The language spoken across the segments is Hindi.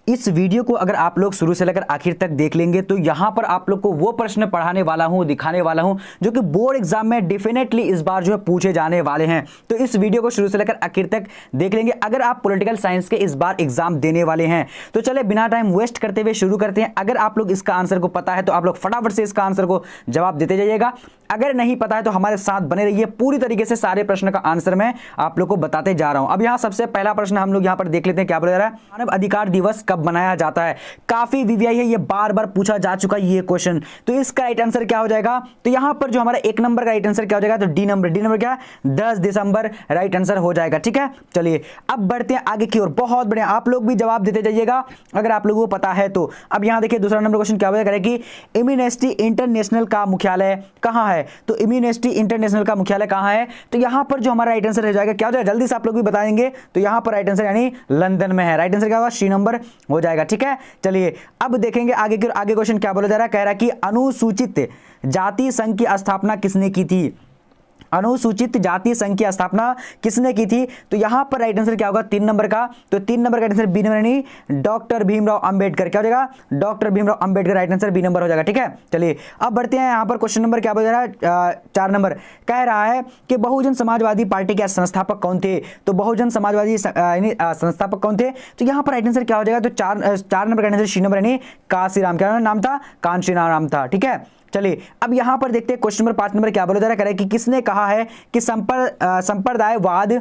इस वीडियो को अगर आप लोग शुरू से लेकर आखिर तक देख लेंगे तो यहां पर आप लोग को वो प्रश्न पढ़ाने वाला हूं, दिखाने वाला हूं जो कि बोर्ड एग्जाम में डेफिनेटली इस बार जो है पूछे जाने वाले हैं। तो इस वीडियो को शुरू से लेकर आखिर तक देख लेंगे अगर आप पॉलिटिकल साइंस के इस बार एग्जाम देने वाले हैं। तो चले बिना टाइम वेस्ट करते हुए शुरू करते हैं। अगर आप लोग इसका आंसर को पता है तो आप लोग फटाफट से इसका आंसर को जवाब देते जाइएगा। अगर नहीं पता है तो हमारे साथ बने रहिए, पूरी तरीके से सारे प्रश्न का आंसर मैं आप लोग को बताते जा रहा हूं। अब यहां सबसे पहला प्रश्न हम लोग यहां पर देख लेते हैं, क्या बोला जा रहा है, मानव अधिकार दिवस कब मनाया जाता है। काफी वीवीआई है, ये बार बार पूछा जा चुका है ये क्वेश्चन। तो इसका राइट आंसर क्या हो जाएगा, तो यहां पर जो हमारा एक नंबर का राइट आंसर क्या हो जाएगा, तो डी नंबर क्या, 10 दिसंबर राइट आंसर हो जाएगा। ठीक है, चलिए अब बढ़ते हैं आगे की ओर। बहुत बढ़िया, आप लोग भी जवाब देते जाइएगा अगर आप लोगों को पता है तो। अब यहां देखिए दूसरा नंबर क्वेश्चन क्या हो जाएगा कि एम्नेस्टी इंटरनेशनल का मुख्यालय कहां है। तो एम्नेस्टी इंटरनेशनल का मुख्यालय कहां है, तो यहां पर जो हमारा राइट आंसर हो जाएगा क्या हो जाएगा, जल्दी से आप लोग भी बताएंगे। तो यहां पर राइट आंसर यानी लंदन में है। राइट आंसर क्या होगा, सी नंबर हो जाएगा। ठीक है, चलिए अब देखेंगे आगे क्वेश्चन क्या बोला जा रहा है। कह रहा है कि अनुसूचित जाति संघ की स्थापना किसने की थी। अनुसूचित जाति संघ की स्थापना किसने की थी, तो यहां पर राइट आंसर क्या होगा, 3 नंबर का। तो 3 नंबर का आंसर बी नंबर यानी डॉक्टर भीमराव अंबेडकर। क्या हो जाएगा, doctor Bhimrao Ambedkar. Right answer B number हो जाएगा। ठीक है, चलिए अब बढ़ते हैं यहां पर क्वेश्चन नंबर क्या बोल रहा है, 4 नंबर कह रहा है कि बहुजन समाजवादी पार्टी के संस्थापक कौन थे। तो बहुजन समाजवादी संस्थापक कौन थे, तो यहां पर राइट आंसर क्या हो जाएगा, तो 4 नंबर का आंसर सी नंबर यानी कांशीराम। क्या नाम था, कांशीराम था। ठीक है, चलिए अब यहां पर देखते हैं क्वेश्चन नंबर 5 नंबर क्या बोला जा रहा है कि किसने कहा है कि संप्रदायवाद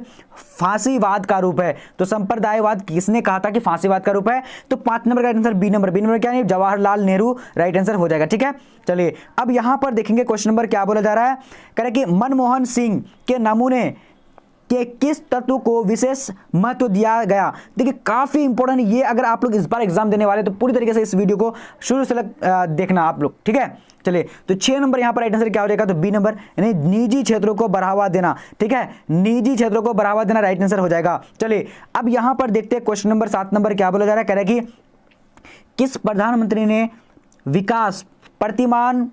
फांसीवाद का रूप है। तो संप्रदायवाद किसने कहा था कि फांसीवाद का रूप है, तो 5 नंबर का आंसर बी नंबर क्या है, जवाहरलाल नेहरू। राइट आंसर हो जाएगा। ठीक है, चलिए अब यहां पर देखेंगे क्वेश्चन नंबर क्या बोला जा रहा है, कह रहे कि मनमोहन सिंह के नमूने कि किस तत्व को विशेष महत्व दिया गया। देखिए काफी इंपॉर्टेंट ये, अगर आप लोग इस बार एग्जाम देने वाले तो पूरी तरीके से इस वीडियो को शुरू से देखना आप लोग। ठीक है, चलिए तो 6 नंबर यहां पर राइट आंसर क्या हो जाएगा, तो बी नंबर यानी निजी क्षेत्रों को बढ़ावा देना। ठीक है, निजी क्षेत्रों को बढ़ावा देना राइट आंसर हो जाएगा। चलिए अब यहां पर देखते हैं क्वेश्चन नंबर 7 नंबर क्या बोला जा रहा है, कह रहा है कि किस प्रधानमंत्री ने विकास प्रतिमान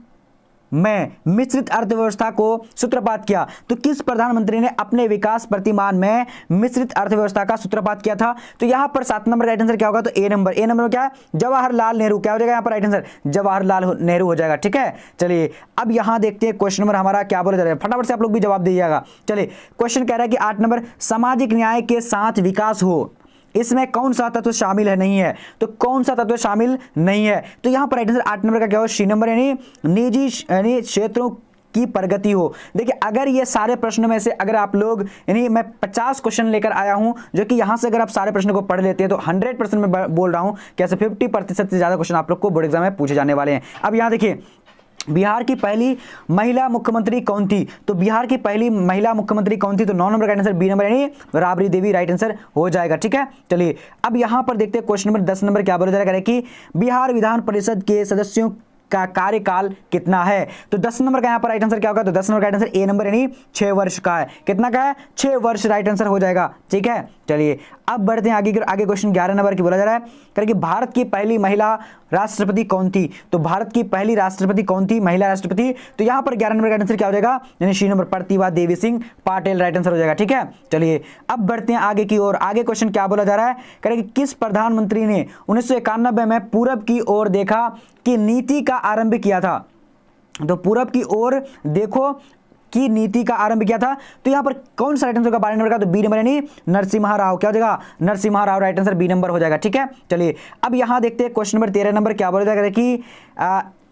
में मिश्रित अर्थव्यवस्था को सूत्रपात किया। तो किस प्रधानमंत्री ने अपने विकास प्रतिमान में मिश्रित अर्थव्यवस्था का सूत्रपात किया था, तो यहां पर 7 नंबर राइट आंसर क्या होगा, तो ए नंबर क्या है, जवाहरलाल नेहरू। क्या हो जाएगा यहां पर राइट आंसर, जवाहरलाल नेहरू हो जाएगा। ठीक है, चलिए अब यहां देखते हैं क्वेश्चन नंबर हमारा क्या बोला जा रहा है, फटाफट से आप लोग भी जवाब दीजिएगा। चलिए क्वेश्चन कह रहा है कि 8 नंबर सामाजिक न्याय के साथ विकास हो, इसमें कौन सा तत्व शामिल है, नहीं है। तो कौन सा तत्व शामिल नहीं है, तो यहां पर राइट आंसर 8 नंबर का क्या होगा, सी नंबर यानी निजी यानी क्षेत्रों की प्रगति हो। देखिए अगर ये सारे प्रश्नों में से अगर आप लोग यानी मैं 50 क्वेश्चन लेकर आया हूं, जो कि यहां से अगर आप सारे प्रश्नों को पढ़ लेते हैं तो 100% मैं बोल रहा हूं कि ऐसे 50% से ज्यादा क्वेश्चन आप लोग को बोर्ड एग्जाम में पूछे जाने वाले हैं। अब यहां देखिए बिहार की पहली महिला मुख्यमंत्री कौन थी, तो बिहार की पहली महिला मुख्यमंत्री कौन थी, तो 9 नंबर का आंसर बी नंबर यानी राबड़ी देवी। राइट आंसर हो जाएगा। ठीक है, चलिए अब यहां पर देखते हैं क्वेश्चन नंबर 10 नंबर क्या बोला जा रहा है कि बिहार विधान परिषद के सदस्यों का कार्यकाल कितना है। तो 10 नंबर का यहां पर राइट आंसर क्या होगा, तो 10 नंबर का राइट आंसर ए नंबर यानी 6 वर्ष का है। कितना का है, 6 वर्ष राइट आंसर हो जाएगा। ठीक है, चलिए अब बढ़ते हैं आगे क्वेश्चन 11 नंबर की बोला जा रहा है कि भारत की पहली महिला राष्ट्रपति कौन थी। तो भारत की पहली राष्ट्रपति कौन थी, महिला राष्ट्रपति, तो यहां पर 11 नंबर का आंसर क्या हो जाएगा, यानी सी number Pratibha Devi Singh Patil. Right answer हो जाएगा। ठीक है, चलिए अब बढ़ते हैं आगे की ओर। आगे क्वेश्चन क्या बोला जा रहा है, कह रहे कि किस प्रधानमंत्री ने 1991 में पूरब की ओर देखा कि नीति का आरंभ किया था। तो पूरब की ओर देखो की नीति का आरंभ किया था, तो यहां पर कौन सा राइट आंसर का 12 नंबर का, तो बी नंबर यानी नरसिम्हा राव। क्या हो जाएगा, Narasimha Rao. Right answer B number हो जाएगा। ठीक है, चलिए अब यहां देखते हैं क्वेश्चन नंबर 13 नंबर क्या बोला जाएगा कि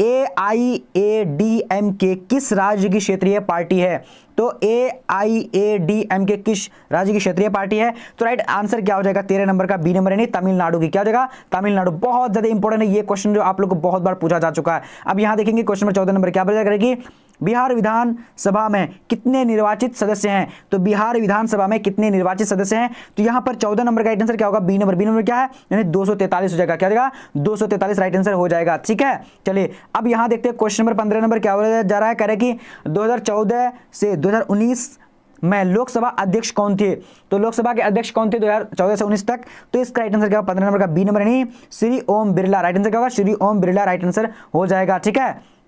AIADMK किस राज्य की क्षेत्रीय पार्टी है। तो AIADMK किस राज्य की क्षेत्रीय पार्टी है, तो राइट आंसर क्या हो जाएगा 13 नंबर का बी नंबर यानी तमिलनाडु की। क्या हो जाएगा, तमिलनाडु। बहुत ज्यादा इंपॉर्टेंट है ये क्वेश्चन, जो आप लोग को बहुत बार पूछा जा चुका है। अब यहां देखेंगे क्वेश्चन नंबर 14 नंबर क्या बोला जाएगा कि बिहार विधानसभा में कितने निर्वाचित सदस्य हैं। तो बिहार विधानसभा में कितने निर्वाचित सदस्य हैं, तो यहां पर 14 नंबर का राइट आंसर क्या होगा, बी नंबर क्या है, यानी 243 हो जाएगा। क्या हो जाएगा, 243 राइट आंसर हो जाएगा। ठीक है, चलिए अब यहां देखते हैं क्वेश्चन नंबर 15 नंबर क्या बोला जा रहा है, कह रहे कि 2014 से 2019 में लोकसभा अध्यक्ष कौन थे। तो लोकसभा के अध्यक्ष कौन थे 2014 से 19 तक, तो इसका राइट आंसर क्या होगा 15 नंबर का बी नंबर यानी श्री ओम बिरला। राइट आंसर क्या होगा, श्री ओम बिरला। राइट आंसर हो जाएगा। ठीक है,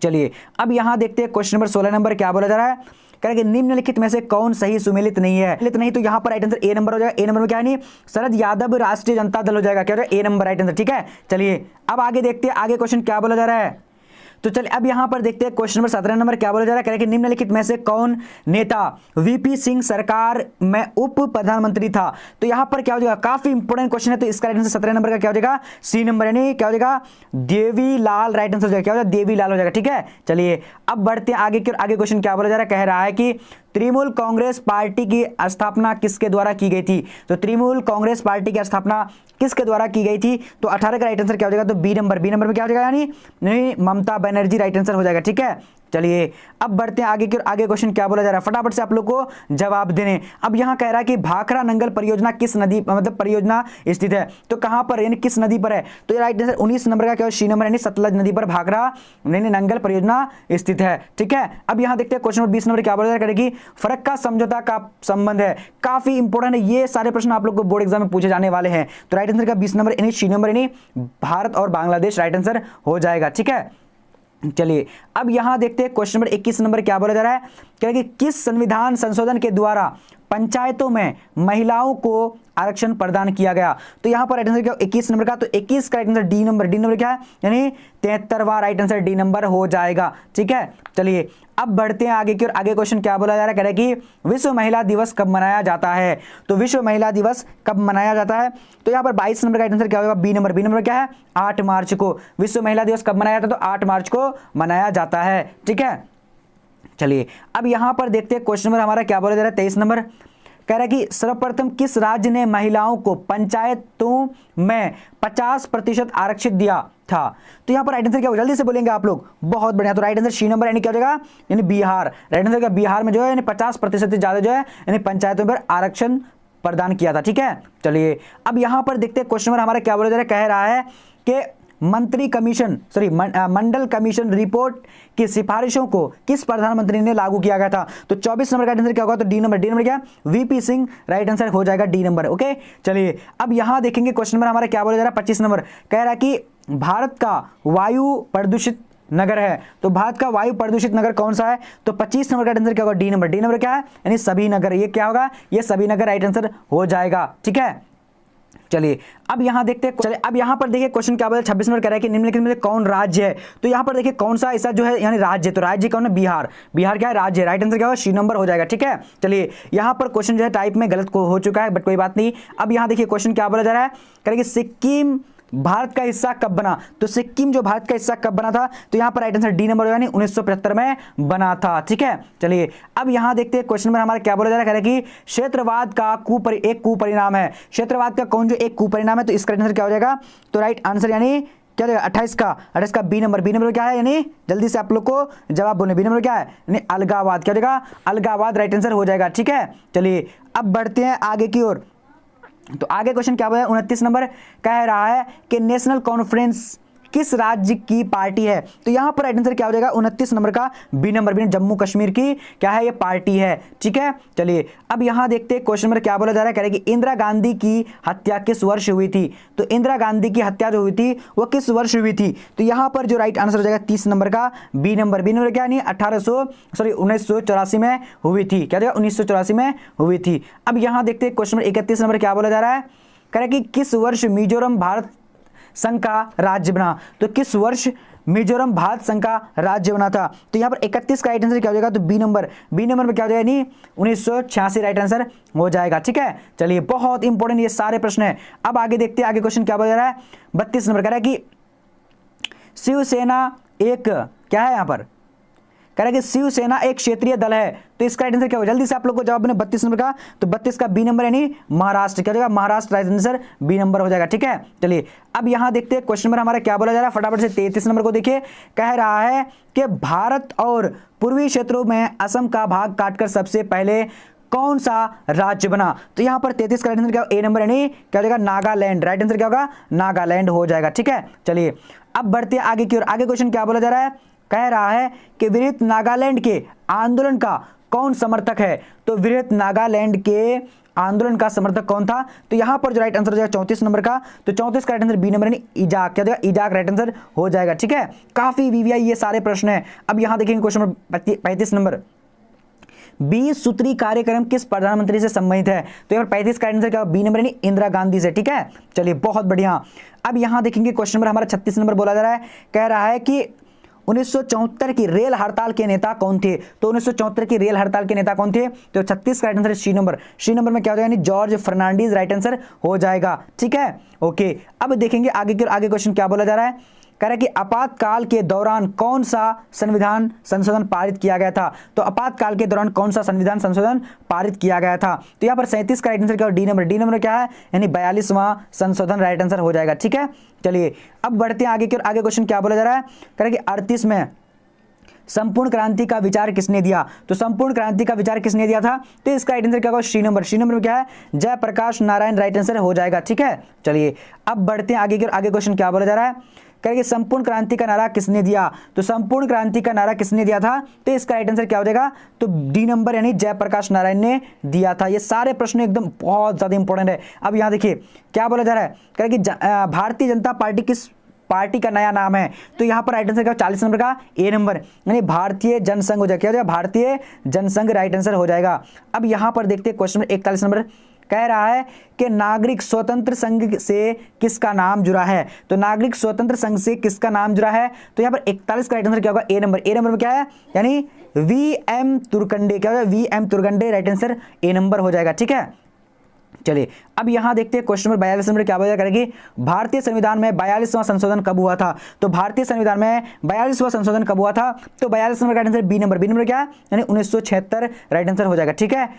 चलिए अब यहां देखते हैं क्वेश्चन नंबर 16 नंबर क्या बोला जा रहा है करेंगे निम्नलिखित में से कौन सही सुमेलित नहीं है, नहीं तो यहाँ पर राइट आंसर ए नंबर हो जाएगा। ए नंबर में क्या है नहीं, शरद यादव राष्ट्रीय जनता दल हो जाएगा, क्या हो जाएगा ए नंबर राइट आंसर। ठीक है, चलिए अब आगे देखते हैं आगे क्वेश्चन क्या बोला जा रहा है। तो चलिए अब यहां पर देखते हैं क्वेश्चन नंबर 17 नंबर क्या बोला जा रहा है कि निम्नलिखित में से कौन नेता वीपी सिंह सरकार में उप प्रधानमंत्री था। तो यहां पर क्या हो जाएगा, काफी इंपोर्टेंट क्वेश्चन है, तो इसका राइट आंसर 17 नंबर का क्या हो जाएगा, सी नंबर, यानी क्या हो जाएगा देवीलाल, राइट आंसर हो जाएगा, क्या हो जाएगा देवीलाल हो जाएगा। ठीक है, चलिए अब बढ़ते हैं आगे की, आगे क्वेश्चन क्या बोला जा रहा है, कह रहा है कि तृणमूल कांग्रेस पार्टी की स्थापना किसके द्वारा की गई थी। तो तृणमूल कांग्रेस पार्टी की स्थापना किसके द्वारा की गई थी, तो 18 का राइट आंसर क्या हो जाएगा, तो बी नंबर, बी नंबर में क्या हो जाएगा, यानी नहीं ममता बनर्जी राइट आंसर हो जाएगा। ठीक है, चलिए अब बढ़ते हैं आगे की, आगे क्वेश्चन क्या बोला जा रहा है, फटाफट से आप लोग को जवाब देने। अब यहां कह रहा है कि भाखड़ा नंगल परियोजना किस नदी मतलब परियोजना स्थित है, तो कहां पर यानी किस नदी पर है, तो ये राइट आंसर 19 नंबर का क्या है, सी नंबर, यानी सतलज नदी पर भाखड़ा नंगल परियोजना स्थित है। ठीक है, अब यहां देखते हैं क्वेश्चन नंबर 20 नंबर क्या बोला जा रहा है कि फरक्का समझौता का संबंध है, काफी इंपोर्टेंट है, ये सारे प्रश्न आप लोग को बोर्ड एग्जाम में पूछे जाने वाले हैं। तो राइट आंसर का 20 नंबर यानी सी नंबर, यानी भारत और बांग्लादेश राइट आंसर हो जाएगा। ठीक है, चलिए अब यहां देखते हैं क्वेश्चन नंबर 21 नंबर क्या बोला जा रहा है, क्या कि किस संविधान संशोधन के द्वारा पंचायतों में महिलाओं को आरक्षण प्रदान किया गया। तो यहां पर राइट आंसर क्या 21 नंबर का, तो 21 का right answer D number, D number क्या है, यानी 73वां राइट आंसर डी नंबर हो जाएगा। ठीक है, चलिए अब बढ़ते हैं आगे की और आगे क्वेश्चन क्या बोला जा रहा है, कह रहा है कि विश्व महिला दिवस कब मनाया जाता है। तो विश्व महिला दिवस कब मनाया जाता है, तो यहाँ पर 22 नंबर का राइट आंसर क्या होगा, बी नंबर, बी नंबर क्या है 8 मार्च को। विश्व महिला दिवस कब मनाया जाता है, तो 8 मार्च को मनाया जाता है। ठीक है, चलिए अब यहां पर देखते हैं क्वेश्चन नंबर हमारा क्या बोला जा रहा है 23 नंबर, कह रहा है कि सर्वप्रथम किस राज्य ने महिलाओं को पंचायतों में 50% आरक्षित दिया था। तो यहां पर राइट आंसर क्या होगा, जल्दी से बोलेंगे आप लोग, बहुत बढ़िया। तो राइट आंसर सी नंबर यानी क्या हो जाएगा, यानी बिहार, राइट आंसर क्या बिहार में जो है यानी 50% से ज्यादा जो है यानी पंचायतों पर आरक्षण प्रदान किया था। ठीक है, चलिए अब यहां पर देखते हैं क्वेश्चन नंबर हमारा क्या बोला जा रहा है, कह रहा है कि मंत्री कमीशन मंडल कमीशन रिपोर्ट की सिफारिशों को किस प्रधानमंत्री ने लागू किया गया था। तो 24 नंबर का आंसर क्या होगा, तो डी नंबर, डी नंबर क्या वीपी सिंह राइट आंसर हो जाएगा डी नंबर। ओके, चलिए अब यहां देखेंगे क्वेश्चन नंबर हमारा क्या बोला जा रहा है 25 नंबर, कह रहा है कि भारत का वायु प्रदूषित नगर है। तो भारत का वायु प्रदूषित नगर कौन सा है, तो 25 नंबर का आंसर क्या होगा, डी नंबर, डी नंबर क्या है यानी सभी नगर, ये क्या होगा, ये सभी नगर राइट आंसर हो जाएगा। ठीक है, चलिए अब यहां देखते हैं, चलिए अब यहां पर देखिए क्वेश्चन क्या बोला 26 नंबर कह रहा है कि निम्नलिखित में से कौन राज्य है। तो यहां पर देखिए कौन सा ऐसा जो है यानी राज्य, तो राज्य कौन है, बिहार, बिहार क्या है राज्य, राइट आंसर क्या होगा सी नंबर हो जाएगा। ठीक है, चलिए यहां पर क्वेश्चन जो है टाइप में गलत हो चुका है, बट कोई बात नहीं। अब यहां देखिए क्वेश्चन क्या बोला जा रहा है, कह रहा है कि सिक्किम भारत का हिस्सा कब बना। तो सिक्किम जो भारत का हिस्सा कब बना था, तो यहां पर राइट आंसर डी नंबर यानी 1975 में बना था। ठीक है, चलिए अब यहां देखते हैं क्वेश्चन में हमारा क्या बोला जा रहा है, कि क्षेत्रवाद का एक कुपरिणाम है। क्षेत्रवाद का कौन जो एक कुपरिणाम है, तो इसका आंसर क्या हो जाएगा, तो राइट आंसर यानी क्या देगा 28 का बी नंबर, बी नंबर क्या है यानी जल्दी से आप लोग को जवाब बोलने, बी नंबर क्या है यानी अलगावाद, क्या देगा अलगावाद राइट आंसर हो जाएगा। ठीक है, चलिए अब बढ़ते हैं आगे की ओर। तो आगे क्वेश्चन क्या बोला 29 नंबर कह रहा है कि नेशनल कॉन्फ्रेंस किस राज्य की पार्टी है। तो यहां पर राइट आंसर क्या हो जाएगा 29 नंबर का B number, B Jammu Kashmir की क्या है ये पार्टी है। ठीक है, चलिए अब यहां देखते हैं क्वेश्चन नंबर क्या बोला जा रहा है, कह रहे हैं कि इंदिरा गांधी की हत्या किस वर्ष हुई थी। तो इंदिरा गांधी की हत्या जो हुई थी वो किस वर्ष हुई थी। तो यहां पर जो राइट आंसर हो जाएगा 30 नंबर का बी नंबर, बी नंबर क्या नहीं 1984 में हुई थी, क्या जाएगा 1984 में हुई थी। अब यहां देखते हैं क्वेश्चन नंबर 31 नंबर क्या बोला जा रहा है, कह रहे हैं कि किस वर्ष मिजोरम भारत संघ का राज्य बना। तो किस वर्ष मिजोरम भारत संघ का राज्य बना था। तो यहां पर 31 का राइट आंसर क्या हो जाएगा, तो बी नंबर, बी नंबर में क्या हो जाएगा यानी 1986 राइट आंसर हो जाएगा। ठीक है, चलिए बहुत इंपॉर्टेंट ये सारे प्रश्न है। अब आगे देखते हैं आगे क्वेश्चन क्या बोला जा रहा है 32 नंबर कह रहा है कि शिवसेना एक क्या है, यहां पर कह रहा है कि शिवसेना एक क्षेत्रीय दल है। तो इसका राइट आंसर क्या होगा, जल्दी से आप लोग को जवाब बने 32 नंबर का, तो 32 का बी नंबर यानी महाराष्ट्र, क्या हो जाएगा Maharashtra right answer B number हो जाएगा। ठीक है, चलिए अब यहां देखते हैं क्वेश्चन नंबर हमारा क्या बोला जा रहा है, फटाफट से 33 नंबर को देखिए, कह रहा है कि भारत और पूर्वी क्षेत्रों में असम का भाग काटकर सबसे पहले कौन सा राज्य बना। तो यहां पर 33 का राइट आंसर क्या ए नंबर यानी क्या हो जाएगा नागालैंड, राइट आंसर क्या होगा नागालैंड हो जाएगा। ठीक है, चलिए अब बढ़ते हैं आगे की ओर। आगे क्वेश्चन क्या बोला जा रहा है, कह रहा है कि वृहत नागालैंड के आंदोलन का कौन समर्थक है। तो वृहत नागालैंड के आंदोलन का समर्थक कौन था। तो यहां पर जो राइट आंसर हो जाएगा 34 नंबर का, तो 34 का राइट आंसर बी नंबर यानी इजाक, क्या देगा इजाक राइट आंसर हो जाएगा। ठीक है, काफी वीवीआई ये सारे प्रश्न है। अब यहां देखेंगे क्वेश्चन नंबर 35 नंबर, 20 सूत्री कार्यक्रम किस प्रधानमंत्री से संबंधित है? तो यहाँ पर 35 का आंसर क्या होगा? बी नंबर यानी इंदिरा गांधी से। ठीक है, चलिए बहुत बढ़िया। अब यहाँ देखेंगे क्वेश्चन नंबर हमारा 36 नंबर बोला जा रहा है, कह रहा है कि 1974 की रेल हड़ताल के नेता कौन थे? तो 1974 की रेल हड़ताल के नेता कौन थे? तो 36 का right answer C number. C number में क्या हो जाएगा? यानी जॉर्ज फर्नांडीज राइट आंसर हो जाएगा। ठीक है, ओके। अब देखेंगे आगे क्वेश्चन क्या बोला जा रहा है, कह रहा है कि आपातकाल के दौरान कौन सा संविधान संशोधन पारित किया गया था? तो आपातकाल के दौरान कौन सा संविधान संशोधन पारित किया गया था? तो यहाँ पर 37 का राइट आंसर क्या हो? D number. डी नंबर क्या है? यानी 42वां संशोधन राइट आंसर हो जाएगा। ठीक है, चलिए अब बढ़ते हैं आगे की ओर। आगे क्वेश्चन क्या बोला जा रहा है, कह रहा है कि 38 में संपूर्ण क्रांति का विचार किसने दिया? तो संपूर्ण क्रांति का विचार किसने दिया था? तो इसका राइट आंसर क्या होगा? सी नंबर। सी नंबर में क्या है? जयप्रकाश नारायण राइट आंसर हो जाएगा। ठीक है, चलिए अब बढ़ते हैं आगे की ओर। आगे क्वेश्चन क्या बोला जा रहा है, कहेंगे संपूर्ण क्रांति का नारा किसने दिया? तो संपूर्ण क्रांति का नारा किसने दिया था? तो इसका राइट आंसर क्या हो जाएगा? तो डी नंबर यानी जयप्रकाश नारायण ने दिया था। ये सारे प्रश्न एकदम बहुत ज्यादा इंपॉर्टेंट है। अब यहाँ देखिए क्या बोला जा रहा है, कहेंगे भारतीय जनता पार्टी किस पार्टी का नया नाम है? तो यहाँ पर राइट आंसर क्या? 40 नंबर का ए नंबर यानी भारतीय जनसंघ हो जाएगा। क्या हो जाएगा? भारतीय जनसंघ राइट आंसर हो जाएगा। अब यहाँ पर देखते हैं क्वेश्चन नंबर 41 नंबर, कह रहा है कि नागरिक स्वतंत्र संघ से किसका नाम जुड़ा है? तो नागरिक स्वतंत्र संघ से किसका नाम जुड़ा है? तो यहाँ पर 41 का राइट आंसर क्या होगा? ए नंबर। ए नंबर में क्या है? यानी वी.एम. तुरगंडे। क्या हो जाएगा? वी.एम. तुरगंडे राइट आंसर ए नंबर हो जाएगा। ठीक है, चलिए अब यहां देखते हैं क्वेश्चन नंबर 42 नंबर क्या बोला करेगी, भारतीय संविधान में 42वां संशोधन कब हुआ था? तो भारतीय संविधान में 42वां संशोधन कब हुआ था? तो 42 नंबर का answer B number. B number क्या है? यानी 1976 राइट आंसर हो जाएगा। ठीक है,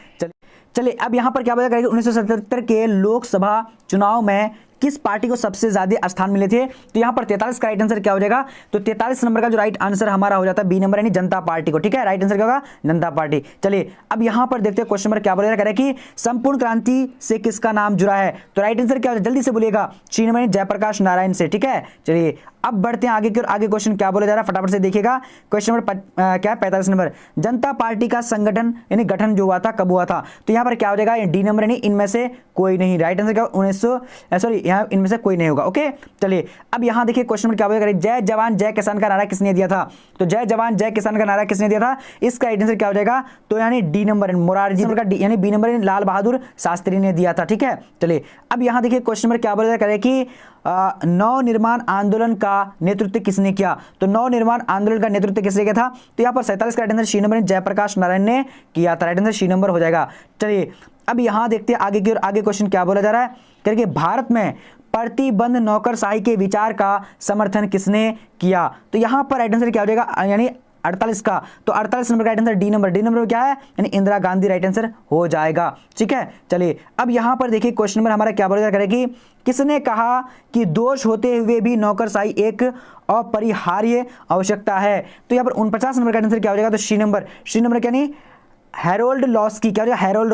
चलिए अब यहां पर क्या बोला करेगी, 1977 के लोकसभा चुनाव में किस पार्टी को सबसे ज्यादा स्थान मिले थे? तो यहां पर 43 का राइट आंसर क्या हो जाएगा? तो 43 नंबर का जो राइट आंसर हमारा हो जाता है बी नंबर यानी जनता पार्टी को। ठीक है, राइट आंसर क्या होगा? जनता पार्टी। चलिए अब यहां पर देखते हैं क्वेश्चन नंबर क्या बोलेगा, कह रहा है कि संपूर्ण क्रांति से किसका नाम जुड़ा है? तो राइट आंसर क्या हो जाएगा? जल्दी से बोलिएगा। सी नंबर जयप्रकाश नारायण से। ठीक है, चलिए अब बढ़ते हैं आगे की ओर। आगे क्वेश्चन क्या बोला जा रहा है फटाफट से देखिएगा। क्वेश्चन नंबर क्या है 45 नंबर, जनता पार्टी का संगठन यानी गठन जो हुआ था कब हुआ था? तो यहाँ पर क्या हो जाएगा? डी नंबर यानी इनमें से कोई नहीं। राइट आंसर क्या? 1900 यहाँ इनमें से कोई नहीं होगा। ओके, चलिए अब यहाँ देखिए क्वेश्चन नंबर क्या बोलेगा, जय जवान जय किसान का नारा किसने दिया था? तो जय जवान जय किसान का नारा किसने दिया था? इसका राइट आंसर क्या हो जाएगा? तो यानी डी नंबर मोरारजी का यानी बी नंबर लाल बहादुर शास्त्री ने दिया था। ठीक है, चलिए अब यहाँ देखिए क्वेश्चन नंबर क्या बोला करे कि नवनिर्माण आंदोलन का नेतृत्व किसने किया? तो नवनिर्माण आंदोलन का नेतृत्व किसने किया था? तो यहाँ पर 47 का right answer C number Jayaprakash Narayan ने किया था। राइट आंसर सी नंबर हो जाएगा। चलिए अब यहाँ देखते हैं आगे की ओर। आगे क्वेश्चन क्या बोला जा रहा है, करके भारत में प्रतिबंध नौकरशाही के विचार का समर्थन किसने किया? तो यहाँ पर राइट आंसर क्या हो जाएगा? यानी 48 का। तो 48 नंबर का right answer D number. D number क्या है? यानी इंदिरा गांधी राइट आंसर हो जाएगा। ठीक है, चलिए अब यहां पर देखिए क्वेश्चन नंबर हमारा क्या बोला करेगी, किसने कहा कि दोष होते हुए भी नौकरशाही एक अपरिहार्य आवश्यकता है? तो यहाँ पर 49 नंबर का आंसर क्या हो जाएगा? तो सी नंबर। सी नंबर क्या नहीं? Harold Laski. क्या हो जाएगा? हैरोल्ड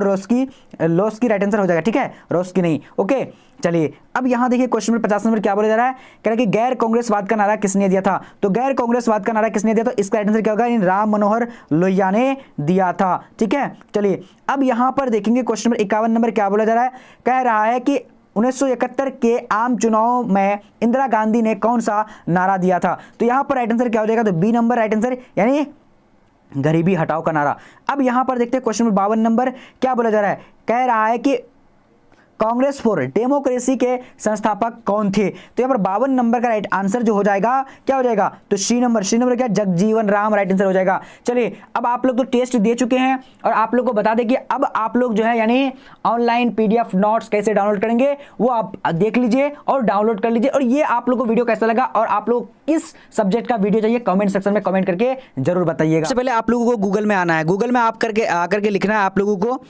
लॉस्की राइट आंसर हो जाएगा। ठीक है, रोस्की नहीं। ओके, चलिए अब यहां देखिए क्वेश्चन नंबर 50 नंबर क्या बोला जा रहा है, कह रहा है कि गैर कांग्रेसवाद का नारा किसने दिया था? तो गैर कांग्रेसवाद का नारा किसने दिया? तो इसका राइट आंसर क्या होगा? राम मनोहर लोहिया ने दिया था। ठीक है, चलिए अब यहां पर देखेंगे क्वेश्चन नंबर 51 नंबर क्या बोला जा रहा है, कह रहा है कि 1971 के आम चुनाव में इंदिरा गांधी ने कौन सा नारा दिया था? तो यहां पर राइट आंसर क्या हो जाएगा? तो बी नंबर राइट आंसर यानी गरीबी हटाओ का नारा। अब यहां पर देखते हैं क्वेश्चन नंबर 52 नंबर क्या बोला जा रहा है, कह रहा है कि कांग्रेस फॉर डेमोक्रेसी के संस्थापक कौन थे? तो यहाँ पर 52 नंबर का राइट आंसर जो हो जाएगा क्या हो जाएगा? तो सी नंबर। सी नंबर क्या? जगजीवन राम राइट आंसर हो जाएगा। चलिए अब आप लोग तो टेस्ट दे चुके हैं और आप लोग को बता दें कि अब आप लोग जो है यानी ऑनलाइन पीडीएफ नोट्स कैसे डाउनलोड करेंगे वो आप देख लीजिए और डाउनलोड कर लीजिए। और ये आप लोग को वीडियो कैसा लगा और आप लोग किस सब्जेक्ट का वीडियो चाहिए कमेंट सेक्शन में कमेंट करके जरूर बताइएगा। सबसे पहले आप लोगों को गूगल में आना है। गूगल में आप करके आकर के लिखना है आप लोगों को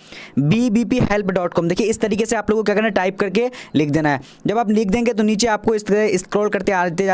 bbphelp.com। देखिए इस तरीके से आप लोगों को क्या करना है, टाइप करके लिख देना है। जब आप लिख देंगे तो नीचे आपको इस तरह स्क्रॉल करते आते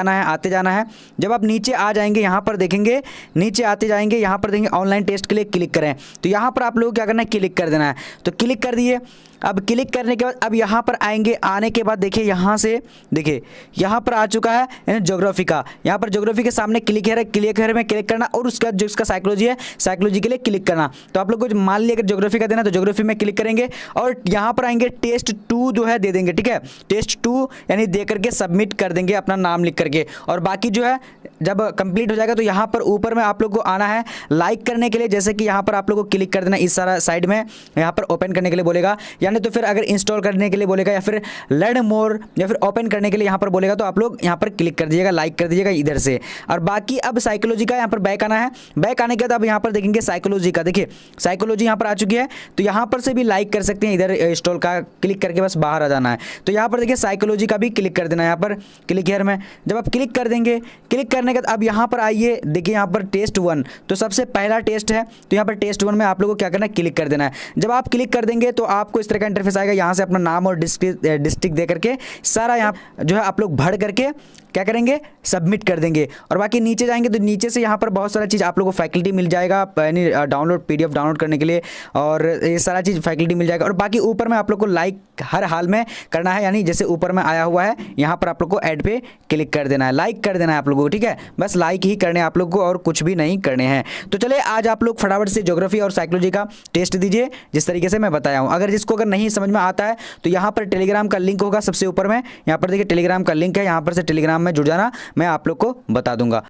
जाना है। जब आप नीचे आ जाएंगे यहाँ पर देखेंगे, नीचे आते जाएंगे यहाँ पर देखेंगे ऑनलाइन टेस्ट के लिए क्लिक करें। तो यहाँ पर आप लोग क्या करना है, क्लिक कर देना है। तो क्लिक कर दिए। अब क्लिक करने के बाद अब यहाँ पर आएंगे, आने के बाद देखिए यहाँ से देखिए यहाँ पर आ चुका है ज्योग्राफी का। यहाँ पर ज्योग्राफी के सामने क्लिक है, क्लिक है में क्लिक करना और उसके बाद जो इसका साइकोलॉजी है साइकोलॉजी के लिए क्लिक करना। तो आप लोग को मान लिया अगर ज्योग्राफी का देना तो ज्योग्राफी में क्लिक करेंगे और यहाँ पर आएंगे टेस्ट 2 जो है दे देंगे, ठीक है, टेस्ट 2 यानी दे करके सबमिट कर देंगे अपना नाम लिख करके। और बाकी जो है जब कंप्लीट हो जाएगा तो यहाँ पर ऊपर में आप लोग को आना है लाइक करने के लिए, जैसे कि यहाँ पर आप लोग को क्लिक कर देना इस सारा साइड में, यहाँ पर ओपन करने के लिए बोलेगा, यानी तो फिर अगर इंस्टॉल करने के लिए बोलेगा या फिर लर्न मोर या फिर ओपन करने के लिए यहाँ पर बोलेगा तो आप लोग यहाँ पर क्लिक कर दीजिएगा, लाइक कर दीजिएगा इधर से। और बाकी अब साइकोलॉजी का यहाँ पर बैक आना है, बैक आने के बाद अब यहाँ पर देखेंगे साइकोलॉजी का, देखिए साइकोलॉजी यहाँ पर आ चुकी है तो यहाँ पर से भी लाइक कर सकते हैं, इधर इंस्टॉल का क्लिक करके बस बाहर आ जाना है। तो यहाँ पर देखिए साइकोलॉजी का भी क्लिक कर देना है, यहाँ पर क्लिक हियर में जब आप क्लिक कर देंगे, क्लिक करने के बाद अब यहाँ पर आइए देखिए यहाँ पर टेस्ट 1 तो सबसे पहला टेस्ट है तो यहाँ पर टेस्ट 1 में आप लोगों को क्या करना है क्लिक कर देना है। जब आप क्लिक कर देंगे तो आपको इस तरह का इंटरफेस आएगा, यहाँ से अपना नाम और डिस्ट्रिक्ट दे करके सारा यहाँ जो है आप लोग भर करके क्या करेंगे सबमिट कर देंगे। और बाकी नीचे जाएंगे तो नीचे से यहाँ पर बहुत सारा चीज़ आप लोगों को फैकल्टी मिल जाएगा, यानी डाउनलोड PDF डाउनलोड करने के लिए और ये सारा चीज़ फैकल्टी मिल जाएगा। और बाकी ऊपर में आप लोग को लाइक हर हाल में करना है, यानी जैसे ऊपर में आया हुआ है यहाँ पर आप लोग को ऐड पे क्लिक कर देना है, लाइक कर देना है आप लोगों को, ठीक है, बस लाइक ही करने हैं आप लोग को और कुछ भी नहीं करने हैं। तो चलिए आज आप लोग फटाफट से ज्योग्राफी और साइकोलॉजी का टेस्ट दीजिए जिस तरीके से मैं बताया हूँ। अगर जिसको अगर नहीं समझ में आता है तो यहाँ पर टेलीग्राम का लिंक होगा सबसे ऊपर में, यहाँ पर देखिए टेलीग्राम का लिंक है, यहाँ पर से टेलीग्राम में जुड़ जाना, मैं आप लोग को बता दूंगा।